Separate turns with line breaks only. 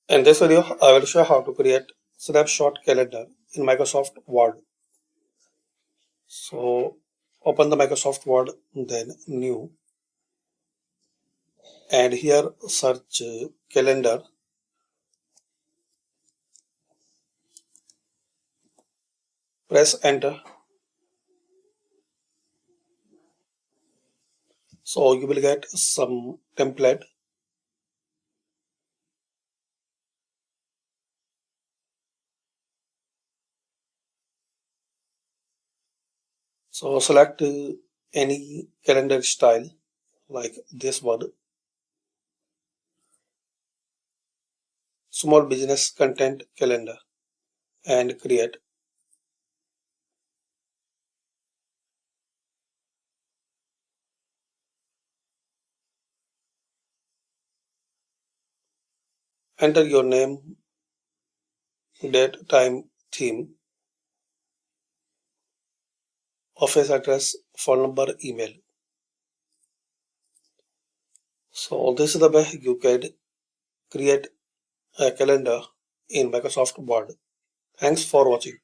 In this video, I will show how to create snapshot calendar in Microsoft Word. So open the Microsoft Word, then new, and here search calendar. Press enter. So you will get some template. So select any calendar style like this one. Small business content calendar and create. Enter your name, date, time, theme, office address, phone number, email. So this is the way you can create a calendar in Microsoft Word. Thanks for watching.